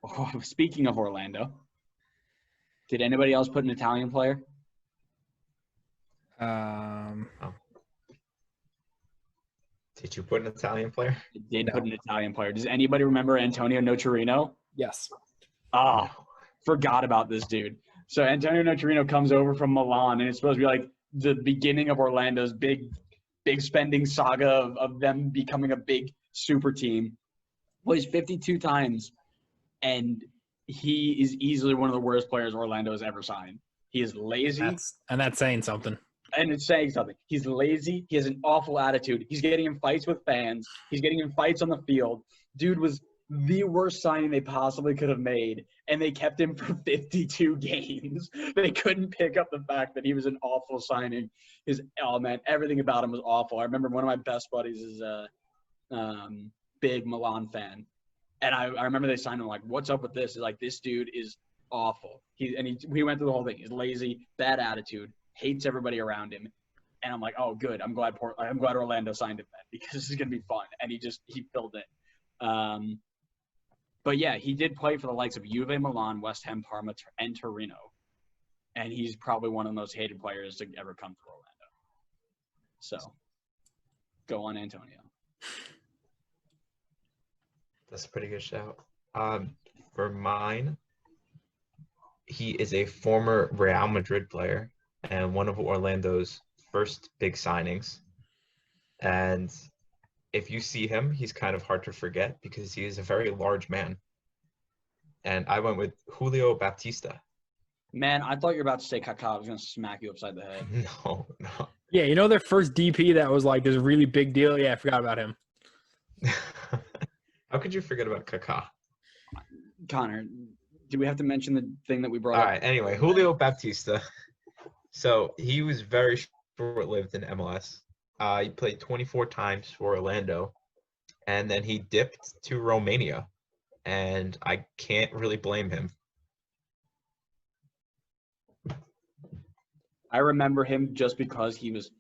Oh, speaking of Orlando, did anybody else put an Italian player? Did you put an Italian player? I did No. put an Italian player. Does anybody remember Antonio Nocerino? Yes. Ah, forgot about this dude. So Antonio Nocerino comes over from Milan, and it's supposed to be like the beginning of Orlando's big spending saga of them becoming a big super team. Plays 52 times, and he is easily one of the worst players Orlando has ever signed. He is lazy. That's saying something. And it's saying something. He's lazy. He has an awful attitude. He's getting in fights with fans. He's getting in fights on the field. Dude was the worst signing they possibly could have made, and they kept him for 52 games. They couldn't pick up the fact that he was an awful signing. Everything about him was awful. I remember one of my best buddies is a big Milan fan, and I remember they signed him like, "What's up with this?" It's like, this dude is awful. We went through the whole thing. He's lazy, bad attitude, hates everybody around him, and I'm like, oh, good. I'm glad Orlando signed him then, because this is gonna be fun. And he filled it. But yeah, he did play for the likes of Juve, Milan, West Ham, Parma, and Torino, and he's probably one of the most hated players to ever come through Orlando. So, go on, Antonio. That's a pretty good shout. For mine, he is a former Real Madrid player and one of Orlando's first big signings. And if you see him, he's kind of hard to forget because he is a very large man. And I went with Julio Baptista. Man, I thought you were about to say Kaká. I was going to smack you upside the head. No. Yeah, their first DP that was like this really big deal? Yeah, I forgot about him. How could you forget about Kaká? Connor, do we have to mention the thing that we brought All up? right, anyway, Julio Baptista. So he was very short-lived in MLS. He played 24 times for Orlando, and then he dipped to Romania, and I can't really blame him. I remember him just because he was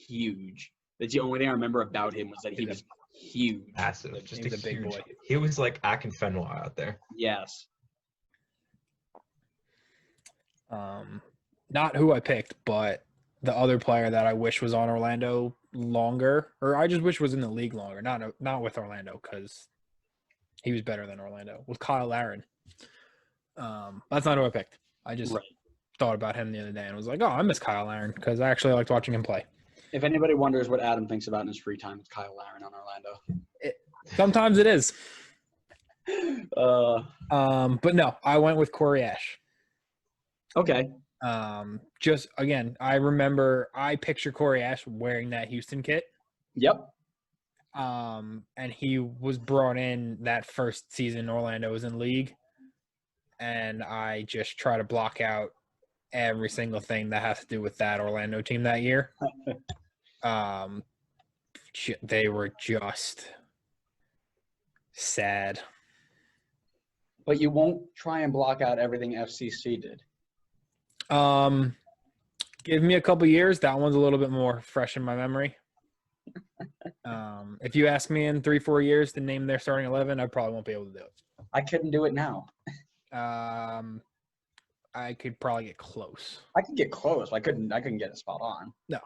huge. That's the only thing I remember about him, was that he was huge. Massive. Just He's a a big huge boy. He was like Akinfenwa out there. Yes. Not who I picked, but the other player that I wish was on Orlando longer, or I just wish was in the league longer. Not with Orlando, because he was better than Orlando. Was Kyle Larin. That's not who I picked. I just thought about him the other day and was like, oh, I miss Kyle Larin, because I actually liked watching him play. If anybody wonders what Adam thinks about in his free time, it's Kyle Larin on Orlando. Sometimes it is. But no, I went with Corey Ash. Okay. Just again, I picture Corey Ash wearing that Houston kit. Yep. And he was brought in that first season Orlando was in league, and I just try to block out every single thing that has to do with that Orlando team that year. They were just sad. But you won't try and block out everything FCC did. Give me a couple years. That one's a little bit more fresh in my memory. If you ask me in 3-4 years to name their starting 11, I probably won't be able to do it. I couldn't do it now. I could probably get close. I could get close. I couldn't get it spot on. No.